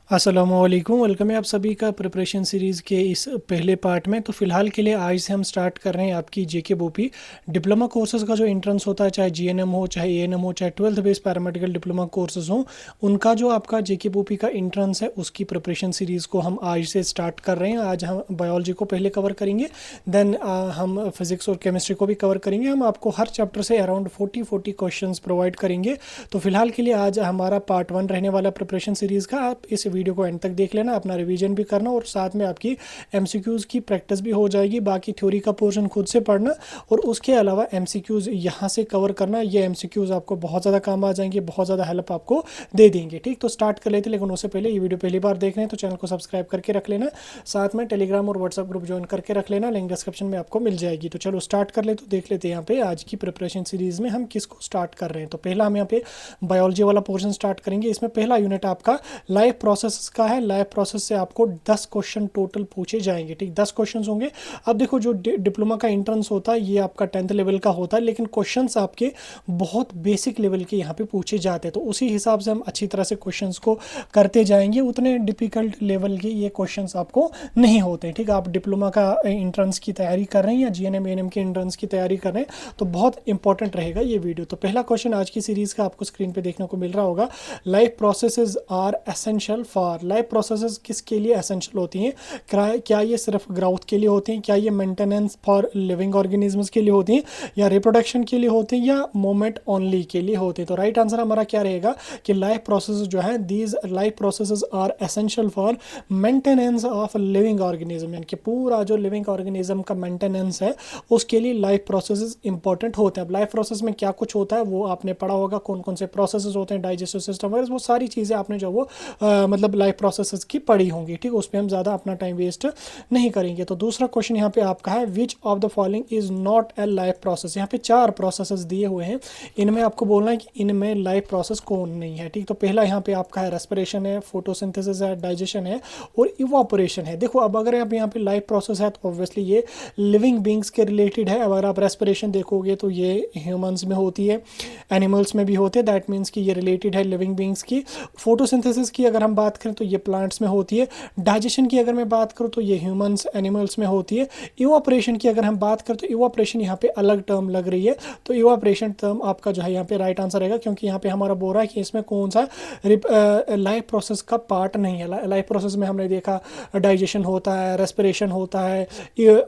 अस्सलामुअलैकुम, वेलकम है आप सभी का प्रिपरेशन सीरीज़ के इस पहले पार्ट में। तो फ़िलहाल के लिए आज से हम स्टार्ट कर रहे हैं आपकी जेके बोपी डिप्लोमा कोर्सेज़ का जो एंट्रेंस होता है, चाहे जीएनएम हो, चाहे एएनएम हो, चाहे 12th based paramedical diploma courses हो, उनका जो आपका जेके बोपी का एंट्रेंस है उसकी प्रिपरेशन सीरीज़ को हम आज से स्टार्ट कर रहे हैं। आज हम बायोलॉजी को पहले कवर करेंगे, देन हम फिज़िक्स और केमिस्ट्री को भी कवर करेंगे। हम आपको हर चैप्टर से अराउंड 40 क्वेश्चन प्रोवाइड करेंगे। तो फिलहाल के लिए आज हमारा पार्ट 1 रहने वाला प्रिपरेशन सीरीज़ का। आप इस वीडियो को एंड तक देख लेना, अपना रिवीजन भी करना और साथ में आपकी एमसीक्यूज़ की प्रैक्टिस भी हो जाएगी। बाकी थ्योरी का पोर्शन खुद से पढ़ना और उसके अलावा एमसीक्यूज़ यहाँ से कवर करना। ये एमसीक्यूज़ आपको बहुत ज़्यादा काम आ जाएंगे, बहुत ज़्यादा हेल्प आपको दे देंगे। ठीक, तो स्टार्ट कर लेते, लेकिन उससे पहले ये वीडियो पहली बार देख रहे हैं तो चैनल को सब्सक्राइब करके रख लेना, साथ में टेलीग्राम और व्हाट्सअप ग्रुप ज्वाइन करके रख लेना, लिंक डिस्क्रिप्शन में आपको मिल जाएगी। तो चलो स्टार्ट कर ले, तो देख लेते हैं यहाँ पे आज की प्रिपरेशन सीरीज़ में हम किसको स्टार्ट कर रहे हैं। तो पहला हम यहाँ पे बायोलॉजी वाला पोर्शन स्टार्ट करेंगे। इसमें पहला यूनिट आपका लाइफ प्रोसेस का है। लाइफ प्रोसेस से आपको 10 क्वेश्चन टोटल पूछे जाएंगे। ठीक, 10 क्वेश्चन होंगे। अब देखो, जो डिप्लोमा का एंट्रेंस होता है ये आपका 10th लेवल का होता है, लेकिन क्वेश्चंस आपके बहुत बेसिक लेवल के यहाँ पे पूछे जाते हैं। तो उसी हिसाब से हम अच्छी तरह से क्वेश्चंस को करते जाएंगे। उतने डिफिकल्ट लेवल के ये क्वेश्चंस आपको नहीं होते। ठीक, आप डिप्लोमा का एंट्रेंस की तैयारी कर रहे हैं या जीएनएम एएनएम के एंट्रेंस की तैयारी कर रहे हैं तो बहुत इंपॉर्टेंट रहेगा ये वीडियो। तो पहला क्वेश्चन आज की सीरीज का आपको स्क्रीन पे देखने को मिल रहा होगा। Life processes are essential for. Life processes किसके लिए एसेंशियल होती हैं? क्या ये सिर्फ ग्रोथ के लिए होती हैं? क्या ये मेंटेनेंस फॉर लिविंग ऑर्गेनिजम्स के लिए होती हैं, या रिप्रोडक्शन के लिए होती हैं, या मूवमेंट ओनली के लिए होती हैं? तो राइट आंसर हमारा क्या रहेगा कि लाइफ प्रोसेस जो है, these life processes are essential for maintenance of living organism, यानी कि पूरा जो लिविंग ऑर्गेनिज्म का मेंटेनेंस है उसके लिए लाइफ प्रोसेसेस इंपॉर्टेंट होते हैं। अब लाइफ प्रोसेस में क्या कुछ होता है वो आपने पढ़ा होगा, कौन कौन से प्रोसेसेस होते हैं, डाइजेस्टिव सिस्टम वगैरह, वो सारी चीज़ें आपने जो वो मतलब लाइफ प्रोसेसेस की पढ़ी होंगी। ठीक, उस पर हम ज़्यादा अपना टाइम वेस्ट नहीं करेंगे। तो दूसरा क्वेश्चन यहाँ पे आपका है, which of the following is not a life process. यहाँ पे 4 प्रोसेसेस दिए हुए हैं, इनमें आपको बोलना है कि इनमें लाइफ प्रोसेस कौन नहीं है। ठीक, तो पहला यहाँ पे आपका है रेस्पिरेशन है, फोटोसिंथेसिस है, डाइजेशन है और इवापोरेशन है। देखो, अब अगर आप यहाँ पे लाइफ प्रोसेस है तो ऑब्वियसली ये लिविंग बींग्स के रिलेटेड है। अगर आप रेस्पिरेशन देखोगे तो ये ह्यूमंस में होती है, एनिमल्स में भी होती है, दैट मीन्स कि ये रिलेटेड है लिविंग बींग्स की। फोटोसिंथेसिस की अगर हम बात करें तो ये प्लांट्स में होती है। डाइजेशन की अगर मैं बात करूँ तो ये ह्यूमंस एनिमल्स में होती है। इवापोरेशन की अगर हम बात करें तो इवापोरेशन यहाँ पे अलग टर्म लग रही है, तो इवापोरेशन टर्म आपका जो है यहाँ पे राइट आंसर रहेगा, क्योंकि यहाँ पे हमारा बोल रहा है कि इसमें कौन सा लाइफ प्रोसेस का पार्ट नहीं है। लाइफ प्रोसेस में हमने देखा डाइजेशन होता है, रेस्पिरेशन होता है,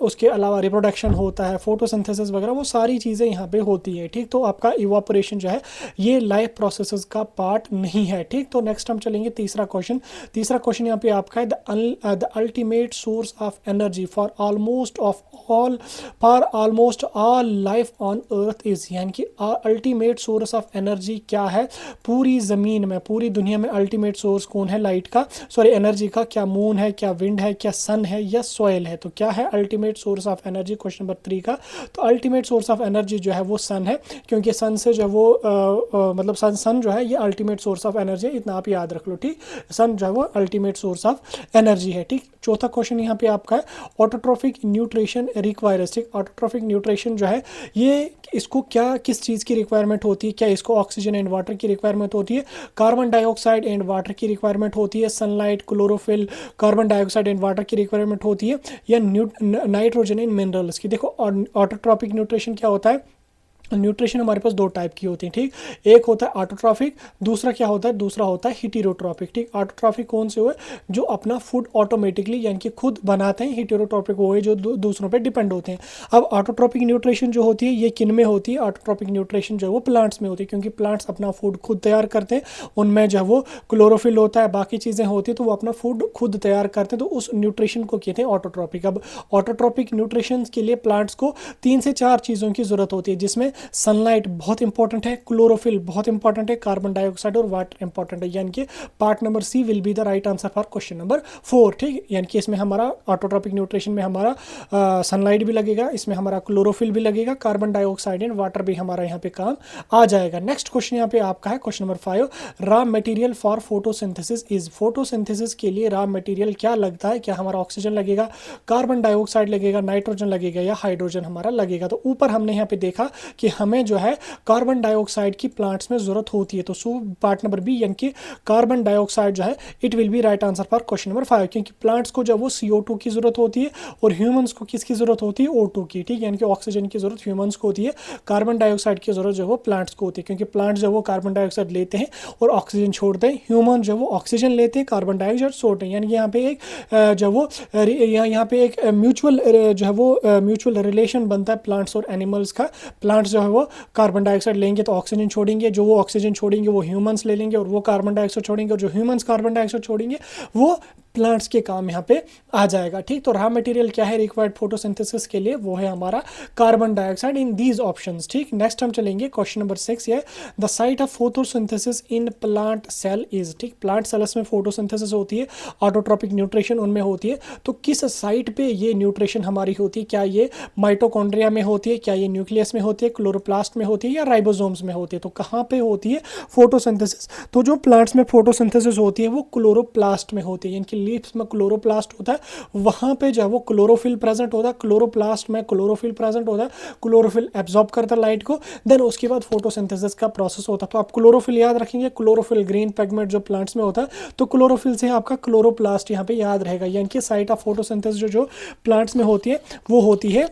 उसके अलावा रिप्रोडक्शन होता है, फोटोसिंथेसिस वगैरह, वो सारी चीज़ें यहाँ पे होती हैं। ठीक, तो आपका इवापोरेशन जो है ये लाइफ प्रोसेसेस का पार्ट नहीं है। ठीक, तो नेक्स्ट हम चलेंगे तीसरा क्वेश्चन। तीसरा क्वेश्चन यहाँ पे आपका है, the ultimate source of energy for almost all life on earth is, यानी कि अल्टीमेट सोर्स ऑफ एनर्जी क्या है पूरी ज़मीन में, पूरी दुनिया में? अल्टीमेट सोर्स कौन है लाइट का, सॉरी एनर्जी का? क्या मून है, क्या विंड है, क्या सन है, या सॉइल है? तो क्या है ultimate source of energy, question number 3 का? तो अल्टीमेट सोर्स ऑफ एनर्जी जो है वो सन है, क्योंकि सन से जो है वो मतलब सन जो है ये अल्टीमेट सोर्स ऑफ एनर्जी है, इतना आप याद रख लो। ठीक, सन जो है वो अल्टीमेट सोर्स ऑफ एनर्जी है। ठीक, चौथा क्वेश्चन यहाँ पे आपका है, ऑटोट्रॉफिक न्यूट्रिशन रिक्वायर्स। ठीक, ऑटोट्रॉफिक न्यूट्रिशन जो है ये इसको क्या, किस चीज़ की रिक्वायरमेंट होती है? क्या इसको ऑक्सीजन एंड वाटर की रिक्वायरमेंट होती है, कार्बन डाइऑक्साइड एंड वाटर की रिक्वायरमेंट होती है, sunlight, chlorophyll, carbon dioxide and water की रिक्वायरमेंट होती है, या नाइट्रोजन एंड मिनरल्स की? देखो, ऑटोट्रॉफिक न्यूट्रिशन क्या होता है? न्यूट्रिशन हमारे पास 2 टाइप की होती है। ठीक, एक होता है ऑटोट्रॉफिक, दूसरा क्या होता है, दूसरा होता है हिटेरोट्रॉफिक। ठीक, ऑटोट्रॉफिक कौन से हुए? जो अपना फूड ऑटोमेटिकली यानी कि खुद बनाते हैं। हिटेरोट्रॉफिक वो है जो दूसरों पे डिपेंड होते हैं। अब ऑटोट्रॉफिक न्यूट्रिशन जो होती है ये किन में होती है? ऑटोट्रॉफिक न्यूट्रिशन जो है वो प्लांट्स में होती है, क्योंकि प्लांट्स अपना फूड खुद तैयार करते हैं, उनमें जो है वो क्लोरोफिल होता है, बाकी चीज़ें होती है, तो वो अपना फूड खुद तैयार करते हैं, तो उस न्यूट्रिशन को कहते हैं ऑटोट्रॉफिक। अब ऑटोट्रॉफिक न्यूट्रिशन के लिए प्लांट्स को 3 से 4 चीज़ों की जरूरत होती है, जिसमें सनलाइट बहुत इंपॉर्टेंट है, क्लोरोफिल बहुत इंपॉर्टेंट है, कार्बन डाइऑक्साइड और वाटर इंपॉर्टेंट है, यानी कि part number C will be the right answer for question number 4। ठीक, यानी कि इसमें हमारा ऑटोट्रॉपिक न्यूट्रिशन में हमारा सनलाइट भी लगेगा, इसमें हमारा क्लोरोफिल भी लगेगा, कार्बन डाइऑक्साइड एंड वाटर भी हमारा यहाँ पे काम आ जाएगा। नेक्स्ट क्वेश्चन यहाँ पे आपका है question number 5, raw material for photosynthesis is. Photosynthesis के लिए रॉ मटेरियल क्या लगता है? क्या हमारा ऑक्सीजन लगेगा, कार्बन डाइऑक्साइड लगेगा, नाइट्रोजन लगेगा, या हाइड्रोजन हमारा लगेगा? तो ऊपर हमने यहाँ पे देखा कि हमें जो है कार्बन डाइऑक्साइड की प्लांट्स में ज़रूरत होती है। तो सो पार्ट नंबर बी यानी कि कार्बन डाइऑक्साइड जो है it will be right answer for question number 5, क्योंकि प्लांट्स को जब वो CO2 की ज़रूरत होती है और ह्यूमंस को किसकी ज़रूरत होती है, O2 की, ठीक, यानी कि ऑक्सीजन की ज़रूरत ह्यूमंस को होती है, कार्बन डाइऑक्साइड की ज़रूरत जो है वो प्लांट्स को होती है, क्योंकि प्लांट्स जो वो कार्बन डाइऑक्साइड लेते हैं और ऑक्सीजन छोड़ते हैं, ह्यूमन जो वो ऑक्सीजन लेते हैं, कार्बन डाइऑक्साइड छोड़ते हैं, यानी कि यहाँ पे एक जो वो यहाँ पे एक म्यूचुअल जो है वो म्यूचुअल रिलेशन बनता है प्लांट्स और एनिमल्स का। प्लांट्स जो है वो कार्बन डाइऑक्साइड लेंगे तो ऑक्सीजन छोड़ेंगे, जो वो ऑक्सीजन छोड़ेंगे वो ह्यूमंस ले लेंगे, और वो कार्बन डाइऑक्साइड छोड़ेंगे और जो ह्यूमंस कार्बन डाइऑक्साइड छोड़ेंगे वो प्लांट्स के काम यहाँ पे आ जाएगा, ठीक। तो रॉ मटेरियल क्या है रिक्वायर्ड फोटोसिंथेसिस के लिए, वो है हमारा carbon dioxide in these options, ठीक। नेक्स्ट हम चलेंगे क्वेश्चन नंबर 6 है the site of photosynthesis in plant cell is, ठीक। प्लांट सेल्स में फोटोसिंथेसिस होती है, ऑटोट्रोपिक न्यूट्रिशन उनमें होती है, तो किस साइट पे ये न्यूट्रिशन हमारी होती है, क्या ये माइटोकॉन्ड्रिया में होती है, क्या ये न्यूक्लियस में होती है, क्लोरोप्लास्ट में होती है, या राइबोसोम्स में होती है, तो कहाँ पे होती है फोटोसिंथेसिस। तो जो प्लांट्स में फोटोसिंथेसिस होती है वो क्लोरोप्लास्ट में होती है, यानी कि लीव्स में क्लोरोप्लास्ट होता है, वहाँ पे जो है वो क्लोरोफिल प्रेजेंट होता है, क्लोरोप्लास्ट में क्लोरोफिल प्रेजेंट होता है, क्लोरोफिल एब्जॉर्ब करता है लाइट को, देन उसके बाद फोटोसिंथेसिस का प्रोसेस होता है। तो आप क्लोरोफिल याद रखेंगे, क्लोरोफिल ग्रीन पिगमेंट जो प्लांट्स में होता है, तो क्लोरोफिल से आपका क्लोरोप्लास्ट यहाँ पे याद रहेगा, यानी कि साइट ऑफ फोटोसिंथेसिस जो प्लांट्स में होती है वो होती है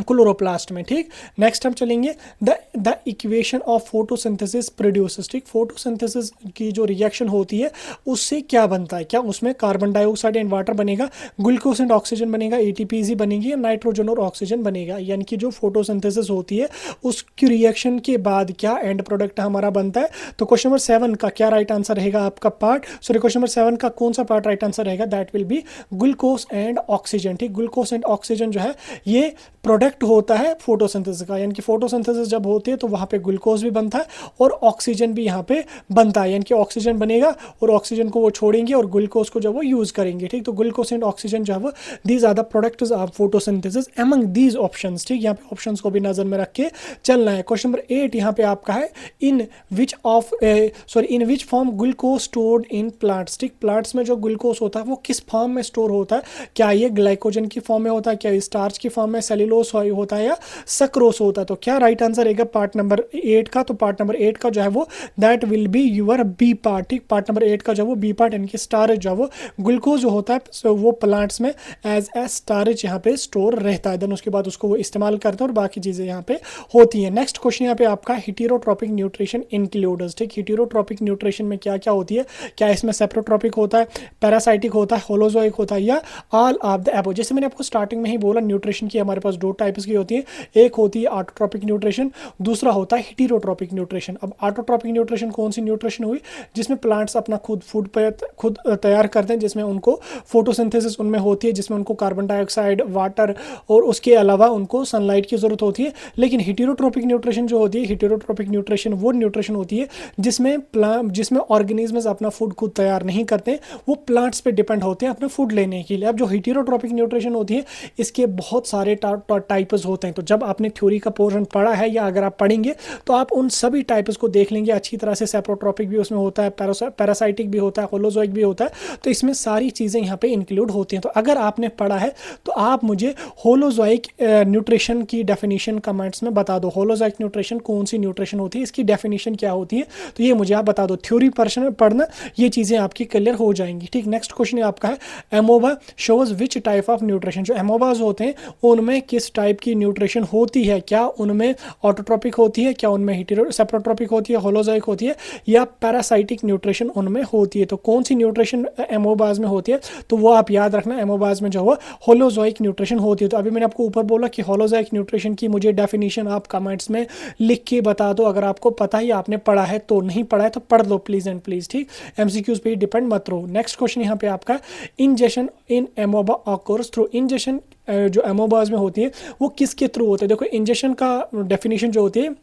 क्लोरोप्लास्ट में, ठीक। नेक्स्ट हम चलेंगे the equation of photosynthesis produces, ठीक। फोटोसिंथेसिस की जो रिएक्शन होती है उससे क्या बनता है, क्या उसमें कार्बन डाइऑक्साइड एंड वाटर बनेगा, ग्लूकोज एंड ऑक्सीजन बनेगा, ATPZ बनेगी, या नाइट्रोजन और ऑक्सीजन बनेगा, यानी कि जो फोटोसिंथेसिस होती है उसकी रिएक्शन के बाद क्या एंड प्रोडक्ट हमारा बनता है। तो क्वेश्चन नंबर 7 का क्या राइट आंसर रहेगा आपका पार्ट, सॉरी क्वेश्चन नंबर 7 का कौन सा पार्ट राइट आंसर रहेगा, that will B glucose and oxygen, ठीक। ग्लूकोज एंड ऑक्सीजन जो है ये प्रोडक्ट होता है फोटोसिंथेसिस का, यानी कि फोटोसिंथेसिस जब होती है तो वहाँ पे ग्लूकोज भी बनता है और ऑक्सीजन भी यहाँ पे बनता है, यानी कि ऑक्सीजन बनेगा और ऑक्सीजन को वो छोड़ेंगे और ग्लूकोज को जब वो यूज करेंगे, ठीक। तो ग्लूकोज एंड ऑक्सीजन जो है वो these are the products of photosynthesis among these options, ठीक। यहाँ पे ऑप्शंस को भी नजर में रख के चलना है। क्वेश्चन नंबर 8 यहाँ पे आपका है in which form glucose stored in plants, ठीक। प्लांट्स में जो ग्लूकोज होता है वो किस फॉर्म में स्टोर होता है, क्या ये ग्लाइकोजन की फॉर्म में होता है, क्या स्टार्च की फॉर्म में, सेल्यूलोज होता है, या सक्रोस होता है। तो क्या राइट आंसर रहेगा पार्ट नंबर 8 का, तो पार्ट नंबर 8 का जो है वो that will be your B part, ठीक। पार्ट नंबर 8 का जो वो बी पार्ट यानी कि स्टारेज जो है वो ग्लूकोज जो होता है वो प्लांट्स में एज ए स्टारेज यहाँ पे स्टोर रहता है, देन उसके बाद उसको वो इस्तेमाल करते हैं और बाकी चीज़ें यहाँ पे होती हैं। नेक्स्ट क्वेश्चन यहाँ पे आपका हेटेरोट्रोपिक न्यूट्रिशन इंक्लूड्स, ठीक। हेटेरोट्रोपिक न्यूट्रिशन में क्या क्या होती है, क्या इसमें सेप्रोट्रोपिक होता है, पैरासाइटिक होता है, होलोजोइक होता है, या ऑल ऑफ द एबो। जैसे मैंने आपको स्टार्टिंग में ही बोला न्यूट्रिशन की हमारे पास दो टाइप्स की होती है, एक होती है ऑटोट्रोपिक न्यूट्रिशन, दूसरा होता है हेटेरोट्रोपिक न्यूट्रिशन। अब ऑटोट्रोपिक न्यूट्रिशन कौन सी न्यूट्रिशन हुई, जिसमें प्लांट्स अपना खुद फूड खुद तैयार करते हैं, जिसमें उनको फोटोसिंथेसिस उनमें होती है, जिसमें उनको कार्बन डाइऑक्साइड, वाटर और उसके अलावा उनको सनलाइट की जरूरत होती है। लेकिन हेटेरोट्रोपिक न्यूट्रिशन जो होती है, हेटेरोट्रोपिक न्यूट्रिशन वो न्यूट्रिशन होती है जिसमें ऑर्गेनिजम्स अपना फूड खुद तैयार नहीं करते, वो प्लांट्स पे डिपेंड होते हैं अपना फूड लेने के लिए। अब जो हेटेरोट्रोपिक न्यूट्रिशन होती है इसके बहुत सारे टाइप्स होते हैं, तो जब आपने थ्योरी का पोर्शन पढ़ा है या अगर आप पढ़ेंगे तो आप उन सभी टाइप्स को देख लेंगे अच्छी तरह से। सेप्रोट्रोपिक भी उसमें होता है, पैरासाइटिक भी होता है, होलोजोइक भी होता है, तो इसमें सारी चीज़ें यहाँ पे इंक्लूड होती हैं। तो अगर आपने पढ़ा है तो आप मुझे होलोजोइक न्यूट्रिशन की डेफिनेशन कमेंट्स में बता दो, होलोजोइक न्यूट्रिशन कौन सी न्यूट्रिशन होती है, इसकी डेफिनेशन क्या होती है, तो ये मुझे आप बता दो। थ्योरी पर्सन में पढ़ना, ये चीज़ें आपकी क्लियर हो जाएंगी, ठीक। नेक्स्ट क्वेश्चन आपका है amoeba shows which type of nutrition, जो एमोबाज होते हैं उनमें किस टाइप की न्यूट्रिशन होती है, क्या उनमें ऑटोट्रोपिक होती है, क्या उनमें सेप्रोट्रोपिक होती है, होलोजोइक होती है, या पैरासाइटिक न्यूट्रिशन उनमें होती है। तो कौन सी न्यूट्रिशन एमोबाज में होती है, तो वो आप याद रखना, एमोबाज में जो है होलोजोइक न्यूट्रिशन होती है। तो अभी मैंने आपको ऊपर बोला कि होलोजोइक न्यूट्रिशन की मुझे डेफिनेशन आप कमेंट्स में लिख के बता दो, अगर आपको पता है या आपने पढ़ा है, तो नहीं पढ़ा है तो पढ़ लो प्लीज एंड प्लीज, ठीक। MCQs पे डिपेंड मत रहो। नेक्स्ट क्वेश्चन यहाँ पे आपका इंजेक्शन इन एमोबा ऑकर्स थ्रू, इंजेक्शन जो एमोबाज में होती है वो किसके थ्रू होता है। देखो इंजेक्शन का डेफिनेशन जो होती है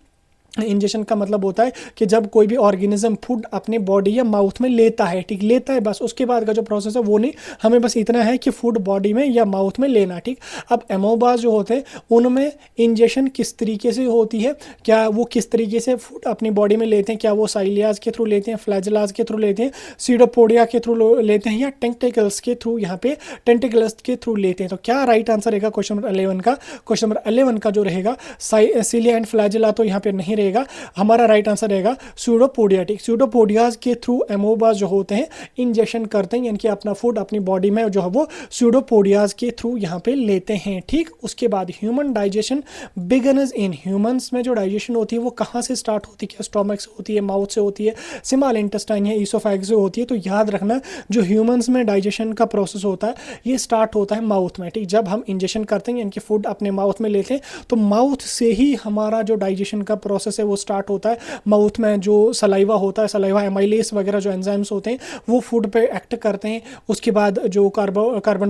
इंजेक्शन का मतलब होता है कि जब कोई भी ऑर्गेनिज्म फूड अपने बॉडी या माउथ में लेता है, ठीक, लेता है बस, उसके बाद का जो प्रोसेस है वो नहीं, हमें बस इतना है कि फूड बॉडी में या माउथ में लेना, ठीक। अब एमोबास जो होते हैं उनमें इंजेक्शन किस तरीके से होती है, क्या वो किस तरीके से फूड अपनी बॉडी में लेते हैं, क्या वो साइलियाज के थ्रू लेते हैं, फ्लैजेलाज के थ्रू लेते हैं, सीडोपोडिया के थ्रू लेते हैं, या टेंटिकल्स के थ्रू, यहाँ पे टेंटिकल्स के थ्रू लेते हैं। तो क्या राइट आंसर रहेगा क्वेश्चन नंबर 11 का? क्वेश्चन नंबर 11 का जो रहेगा सीलिया एंड फ्लैजेला तो यहाँ पे नहीं रहेगा, हमारा राइट आंसर रहेगा सूडोपोडिया, ठीक। सूडोपोडियाज के थ्रू एमोबास जो होते हैं इंजेक्शन करते हैं, यानी कि अपना फूड अपनी बॉडी में जो है वो सूडोपोडियाज के थ्रू यहाँ पे लेते हैं, ठीक। उसके बाद ह्यूमन डाइजेशन बिगनस इन ह्यूमंस में जो डाइजेशन होती है वो कहाँ से स्टार्ट होती है? क्या स्टोमक से होती है, माउथ से होती है, स्मॉल इंटेस्टाइन या ईसोफेगस से होती है? तो याद रखना जो ह्यूमंस में डाइजेशन का प्रोसेस होता है ये स्टार्ट होता है माउथ में, ठीक। जब हम इंजेक्शन करते हैं यानी कि फूड अपने माउथ में लेते हैं तो माउथ से ही हमारा जो डाइजेशन का प्रोसेस है वो स्टार्ट होता है। माउथ में जो सलाइवा होता है, सलाइवा एमाइलेस वगैरह जो एंजाइम्स होते हैं वो फूड पे एक्ट करते हैं। उसके बाद जो कार्बन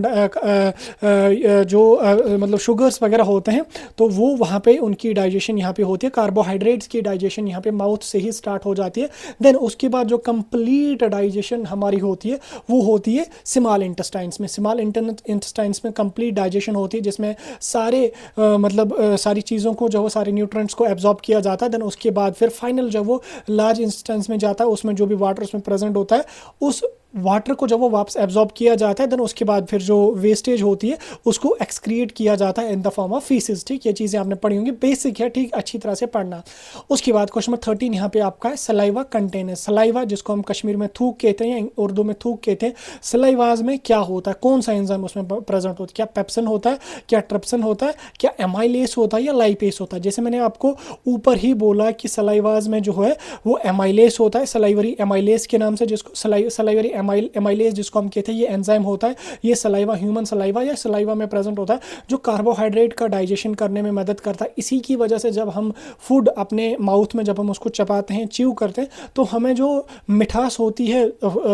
मतलब शुगर्स वगैरह होते हैं तो वो वहाँ पे उनकी डाइजेशन यहाँ पे होती है। कार्बोहाइड्रेट्स की डाइजेशन यहाँ पे माउथ से ही स्टार्ट हो जाती है। देन उसके बाद जो कंप्लीट डाइजेशन हमारी होती है वो होती है स्मॉल इंटेस्टाइन्स में। स्मॉल इंटेस्टाइन्स में कंप्लीट डाइजेशन होती है जिसमें सारे सारी चीज़ों को जो सारे न्यूट्रिएंट्स को एब्जॉर्ब किया जाता है। देन उसके बाद फिर फाइनल जब वो लार्ज इंस्टेंस में जाता है उसमें जो भी वाटर उसमें प्रेजेंट होता है उस वाटर को जब वो वापस एब्जॉर्ब किया जाता है देन उसके बाद फिर जो वेस्टेज होती है उसको एक्सक्रिएट किया जाता है in the form of faeces, ठीक। ये चीज़ें आपने पढ़ी होंगी, बेसिक है, ठीक, अच्छी तरह से पढ़ना। उसके बाद क्वेश्चन नंबर 13 यहाँ पे आपका है सलाइवा कंटेनर। सलाइवा जिसको हम कश्मीर में थूक कहते हैं या उर्दू में थूक कहते हैं, सलाइवाज में क्या होता है, कौन सा एंजाइम उसमें प्रेजेंट होता है? क्या पेप्सिन होता है, क्या ट्रिप्सिन होता है, क्या एमाइलेस होता है या लाइपेस होता है? जैसे मैंने आपको ऊपर ही बोला कि सलाइवाज में जो है वो एमाइलेस होता है, सलाइवरी एमाइलेस के नाम से, जिसको सलाइवरी एमाइलेस जिसको हम कहते हैं ये एंजाइम होता है। ये सलाइवा, ह्यूमन सलाइवा या सलाइवा में प्रेजेंट होता है जो कार्बोहाइड्रेट का डाइजेशन करने में मदद करता है। इसी की वजह से जब हम फूड अपने माउथ में जब हम उसको चबाते हैं, च्यू करते हैं, तो हमें जो मिठास होती है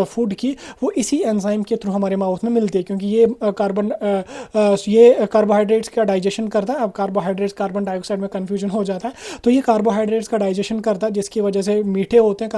फूड की वो इसी एंजाइम के थ्रू हमारे माउथ में मिलती है, क्योंकि ये कार्बोहाइड्रेट्स का डाइजेशन करता है। अब कार्बोहाइड्रेट्स कार्बन डाइऑक्साइड में कन्फ्यूजन हो जाता है, तो ये कार्बोहाइड्रेट्स का डाइजेशन करता है जिसकी वजह से मीठे होते हैं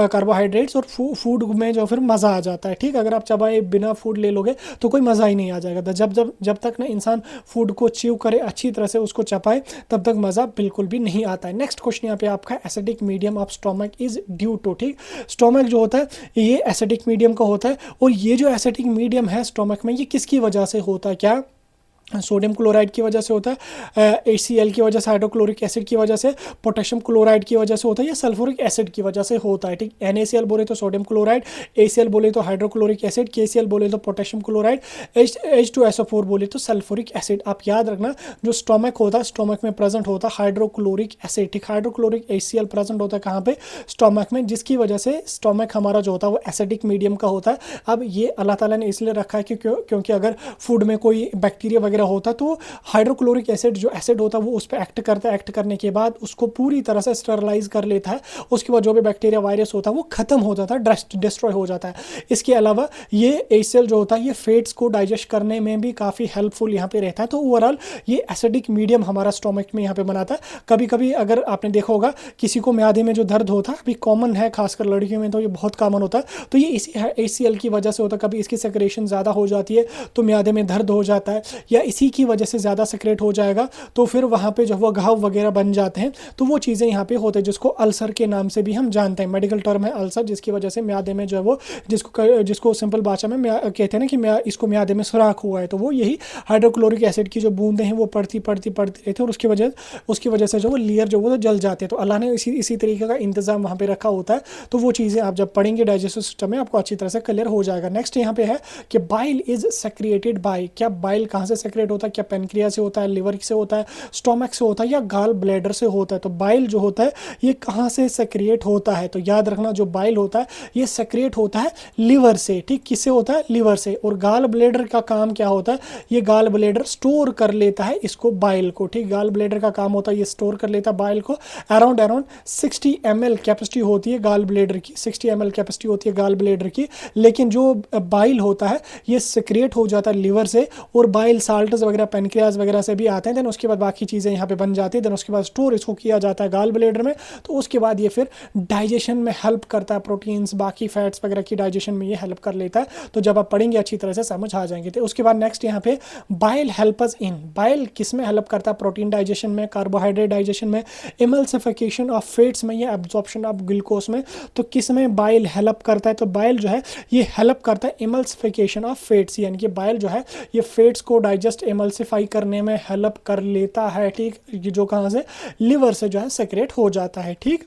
कार्बोहाइड्रेट्स और फूड में जो फिर मज़ा आ जाता है, ठीक। अगर आप चबाए बिना फूड ले लोगे तो कोई मज़ा ही नहीं आ जाएगा। जब तक ना इंसान फूड को च्यू करे, अच्छी तरह से उसको चपाए, तब तक मज़ा बिल्कुल भी नहीं आता है। नेक्स्ट क्वेश्चन यहाँ पे आपका acidic medium of stomach is due to, ठीक। स्टोमक जो होता है ये एसिडिक मीडियम का होता है, और ये जो एसिडिक मीडियम है स्टोमक में ये किसकी वजह से होता है? क्या सोडियम क्लोराइड की वजह से होता है, HCl की वजह से, हाइड्रोक्लोरिक एसिड की वजह से, पोटेशियम क्लोराइड की वजह से होता है, या सल्फ्यूरिक एसिड की वजह से होता है, ठीक। NaCl बोले तो सोडियम क्लोराइड, ACl बोले तो हाइड्रोक्लोरिक एसिड, KCl बोले तो पोटेशियम क्लोराइड, H2SO4 बोले तो सल्फ्यूरिक एसिड। आप याद रखना जो स्टोमक होता है, स्टोमक में प्रेजेंट होता है हाइड्रोक्लोरिक एसिड, ठीक। हाइड्रोक्लोरिक HCl प्रेजेंट होता है कहाँ पे? स्टोमक में, जिसकी वजह से स्टोमक हमारा जो होता है वो एसिडिक मीडियम का होता है। अब ये अल्लाह ताला ने इसलिए रखा है कि क्योंकि अगर फूड में कोई बैक्टीरिया होता तो हाइड्रोक्लोरिक एसिड जो एसिड होता है वो उस पर एक्ट करता है, एक्ट करने के बाद उसको पूरी तरह से स्टरलाइज कर लेता है। उसके बाद जो भी बैक्टीरिया वायरस होता है वो खत्म हो जाता है, डिस्ट्रॉय हो जाता है। इसके अलावा ये HCl जो होता है ये फैट्स को डाइजेस्ट करने में भी काफ़ी हेल्पफुल यहाँ पे रहता है। तो ओवरऑल ये एसिडिक मीडियम हमारा स्टोमक में यहाँ पे बनाता है। कभी कभी अगर आपने देखा होगा किसी को म्यादे में जो दर्द होता है, अभी कॉमन है खासकर लड़कियों में, तो ये बहुत कॉमन होता है, तो ये इसी HCl की वजह से होता है। कभी इसकी सेक्रेशन ज़्यादा हो जाती है तो म्यादे में दर्द हो जाता है, या इसी की वजह से ज़्यादा सेक्रेट हो जाएगा तो फिर वहाँ पे जो वो घाव वगैरह बन जाते हैं, तो वो चीज़ें यहाँ पे होते हैं जिसको अल्सर के नाम से भी हम जानते हैं। मेडिकल टर्म है अल्सर, जिसकी वजह से म्यादे में जो है वो जिसको सिंपल भाषा में कहते हैं ना कि इसको म्यादे में सुराख हुआ है, तो वो यही हाइड्रोक्लोरिक एसिड की जो बूंदें हैं वो पड़ती रहती है, और उसकी वजह से जो वो लेयर जो वो जल जाते हैं। तो अल्लाह ने इसी तरीके का इंतजाम वहाँ पे रखा होता है। तो वो चीज़ें आप जब पढ़ेंगे डाइजेस्टिव सिस्टम में आपको अच्छी तरह से क्लियर हो जाएगा। नेक्स्ट यहाँ पे है कि बाइल इज सेक्रिएटेड बाय, क्या बाइल कहाँ से सेक्रेट होता है? क्या पेनक्रिया से होता है, लिवर से होता है, स्टोमक से होता है, या गाल ब्लैडर से होता है? तो बाइल जो होता है ये कहाँ से सेक्रिएट होता है? तो याद रखना जो बाइल होता है ये सेक्रिएट होता है लिवर से, ठीक। किससे होता है? लिवर से। और गाल ब्लैडर का काम क्या होता है? ये गाल ब्लैडर स्टोर कर लेता है इसको, बाइल को, ठीक। गाल ब्लैडर का काम होता है ये स्टोर कर लेता है बाइल को। अराउंड 60 ml कैपेसिटी होती है गाल ब्लैडर की, 60 ml कैपेसिटी होती है गाल ब्लैडर की। लेकिन जो बाइल होता है ये सेक्रिएट हो जाता है लिवर से, और बाइल साल्ट गैस्ट्रल्टस वगैरह पेनक्रियाज वगैरह से भी आते हैं। देन उसके बाद बाकी चीज़ें यहाँ पे बन जाती है। देन उसके बाद स्टोर इसको किया जाता है गाल ब्लेडर में। तो उसके बाद ये फिर डाइजेशन में हेल्प करता है, प्रोटीन्स बाकी फैट्स वगैरह की डाइजेशन में ये हेल्प कर लेता है। तो जब आप पढ़ेंगे अच्छी तरह से समझ आ जाएंगे। तो उसके बाद नेक्स्ट यहाँ पे बाइल हेल्पर्स इन, बाइल किस में हेल्प करता है? प्रोटीन डाइजेशन में, कार्बोहाइड्रेट डाइजेशन में, इमल्सिफिकेशन ऑफ फैट्स में या एब्जॉर्प्शन ऑफ ग्लूकोज में। तो किस में बाइल हेल्प करता है? तो बाइल जो है ये हेल्प करता है इमल्सिफिकेशन ऑफ फैट्स, यानी कि बाइल जो है ये फैट्स को डाइजेस्ट इमल्सिफाई करने में हेल्प कर लेता है। ठीक, ये जो कहाँ से लिवर से जो है सेक्रेट हो जाता है। ठीक,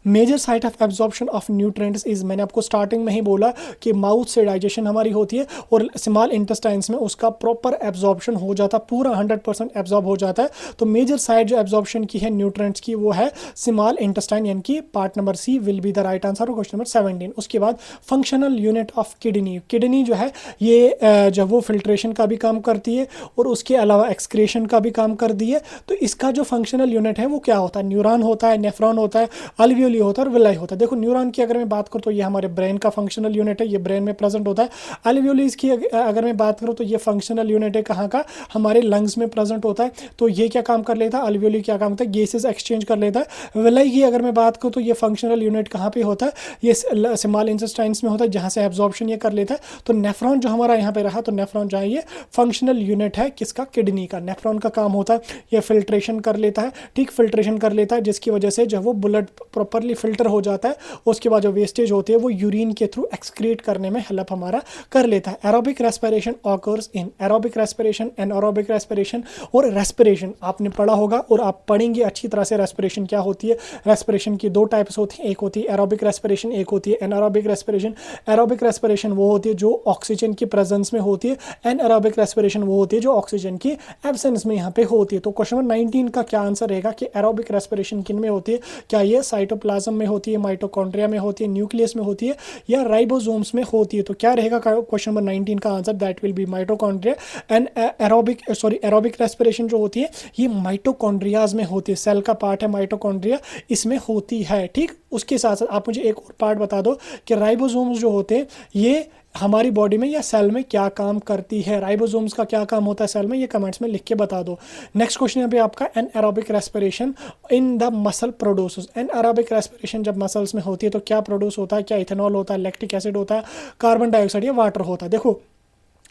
major site of absorption of nutrients is, मैंने आपको स्टार्टिंग में ही बोला कि माउथ से डाइजेशन हमारी होती है और स्मॉल इंटेस्टाइन्स में उसका प्रॉपर एब्जॉर्प्शन हो जाता है, पूरा 100% एब्जॉर्ब हो जाता है। तो मेजर साइट जो एब्जॉर्प्शन की है न्यूट्रिएंट्स की वो है स्मॉल इंटेस्टाइन, यानी कि part number C will be the right answer of question number 17। उसके बाद functional unit of kidney, kidney जो है ये जब वो फिल्ट्रेशन का भी काम करती है और उसके अलावा एक्सक्रेशन का भी काम करती है। तो इसका जो फंक्शनल यूनिट है वो क्या होता है? न्यूरॉन होता है, नेफ्रॉन होता है, अल्वियोली होता है और विलाई होता है। देखो न्यूरॉन की अगर मैं बात करूँ तो ये हमारे ब्रेन का फंक्शनल यूनिट है, ये ब्रेन में प्रेजेंट होता है। अल्वियोलीज की अगर मैं बात करूँ तो ये फंक्शनल यूनिट है कहाँ का? हमारे लंग्स में प्रेजेंट होता है। तो ये क्या काम कर लेता है? अल्वियोली क्या काम होता है? गैसेस एक्सचेंज कर लेता है। विलाई की अगर मैं बात करूँ तो ये फंक्शनल यूनिट कहाँ पे होता है? ये स्मॉल इंटेस्टाइन्स में होता है जहाँ से एब्जॉर्प्शन ये कर लेता है। तो नेफ्रॉन जो हमारा यहाँ पे रहा, तो नेफ्रॉन जो है ये फंक्शनल यूनिट है किसका? किडनी का। नेफ्रॉन का काम होता है ये फिल्ट्रेशन कर लेता है। ठीक, फिल्ट्रेशन कर लेता है जिसकी वजह से जब वो ब्लड प्रॉपरली फिल्टर हो जाता है उसके बाद जो वेस्टेज होती है वो यूरिन के थ्रू एक्सक्रीट करने में हेल्प हमारा कर लेता है। Aerobic respiration occurs in, aerobic respiration, anaerobic respiration और रेस्पिरेशन आपने पढ़ा होगा और आप पढ़ेंगे अच्छी तरह से। रेस्पिरेशन क्या होती है? रेस्पिरेशन की दो टाइप्स होती हैं, एक होती है एरोबिक रेस्पिरेशन, एक होती है एनारोबिक रेस्पिरेशन। एरोबिक रेस्पिरेशन वो होती है जो ऑक्सीजन की प्रेजेंस में होती है, एनारोबिक रेस्पिरेशन वो होती है जो ऑक्सीजन की एब्सेंस में यहाँ पे होती है। तो क्वेश्चन नंबर 19 का क्या आंसर रहेगा कि एरोबिक रेस्पिरेशन किन में होती है? क्या ये साइटोप्लाज्म में होती है, माइटोकॉन्ड्रिया में होती है, न्यूक्लियस में होती है या राइबोसोम्स में होती है? तो क्या रहेगा क्वेश्चन नंबर 19 का answer? That will B mitochondria. And aerobic respiration जो होती है ये माइटोकॉन्ड्रियाज में होती है, सेल का पार्ट है माइटोकॉन्ड्रिया, इसमें होती है। ठीक, उसके साथ साथ आप मुझे एक और पार्ट बता दो कि राइबोसोम्स जो होते हैं ये हमारी बॉडी में या सेल में क्या काम करती है? राइबोसोम्स का क्या काम होता है सेल में? ये कमेंट्स में लिख के बता दो। नेक्स्ट क्वेश्चन यहाँ पे आपका anaerobic respiration in the muscle produces. Anaerobic respiration जब मसल्स में होती है तो क्या प्रोड्यूस होता है? क्या इथेनॉल होता है, लैक्टिक एसिड होता है, कार्बन डाइऑक्साइड या वाटर होता है? देखो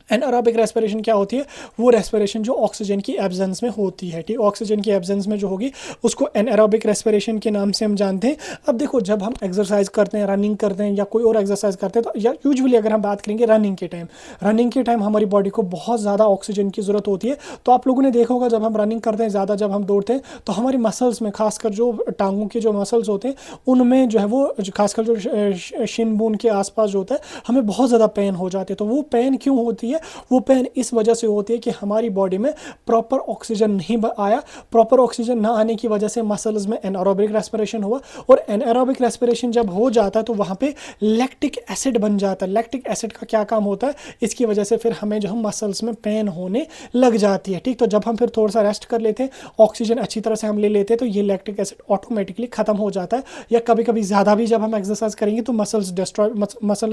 एनारोबिक रेस्पिरेशन क्या होती है? वो रेस्पिरेशन जो ऑक्सीजन की एब्सेंस में होती है। ठीक, ऑक्सीजन की एब्सेंस में जो होगी उसको एनारोबिक रेस्पिरेशन के नाम से हम जानते हैं। अब देखो जब हम एक्सरसाइज करते हैं, रनिंग करते हैं या कोई और एक्सरसाइज करते हैं तो या यूजुअली अगर हम बात करेंगे रनिंग के टाइम हमारी बॉडी को बहुत ज़्यादा ऑक्सीजन की ज़रूरत होती है। तो आप लोगों ने देखा होगा जब हम रनिंग करते हैं ज़्यादा, जब हम दौड़ते हैं तो हमारी मसल्स में खासकर जो टांगों के जो मसल्स होते हैं उनमें जो है वो खासकर जो शिन बोन के आसपास जो होता है हमें बहुत ज़्यादा पेन हो जाती है। तो वो पेन क्यों होती है? वो पेन इस वजह से होती है कि हमारी बॉडी में प्रॉपर ऑक्सीजन नहीं आया। प्रॉपर ऑक्सीजन ना आने की वजह से मसल्स में एनारोबिक रेस्पिरेशन हुआ और एनारोबिक रेस्पिरेशन जब हो जाता है तो वहाँ पे लैक्टिक एसिड बन जाता है। लैक्टिक एसिड का क्या काम होता है? इसकी वजह से फिर हमें जो हम मसल्स में पेन होने लग जाती है। ठीक, तो जब हम फिर थोड़ा सा रेस्ट कर लेते हैं, ऑक्सीजन अच्छी तरह से हम ले लेते हैं तो ये लैक्टिक एसिड ऑटोमेटिकली खत्म हो जाता है। या कभी कभी ज़्यादा भी जब हम एक्सरसाइज करेंगे तो मसल्स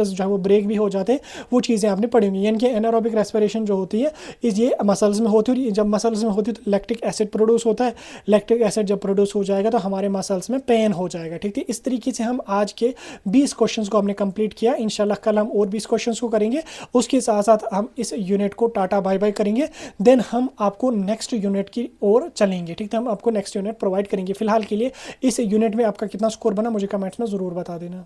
जो है वो ब्रेक भी हो जाते हैं। वो चीज़ें आपने पढ़ी होंगी। यानी कि एनारोबिक रेस्पिरेशन जो होती है इस ये मसल्स में होती है और जब मसल्स में होती है तो लैक्टिक एसिड प्रोड्यूस होता है। लैक्टिक एसिड जब प्रोड्यूस हो जाएगा तो हमारे मसल्स में पेन हो जाएगा। ठीक है, इस तरीके से हम आज के 20 क्वेश्चंस को हमने कंप्लीट किया। इंशाल्लाह कल हम और 20 क्वेश्चंस को करेंगे। उसके साथ साथ हम इस यूनिट को टाटा बाय बाय करेंगे। देन हम आपको नेक्स्ट यूनिट की ओर चलेंगे। ठीक है, हम आपको नेक्स्ट यूनिट प्रोवाइड करेंगे। फिलहाल के लिए इस यूनिट में आपका कितना स्कोर बना मुझे कमेंट्स में ज़रूर बता देना।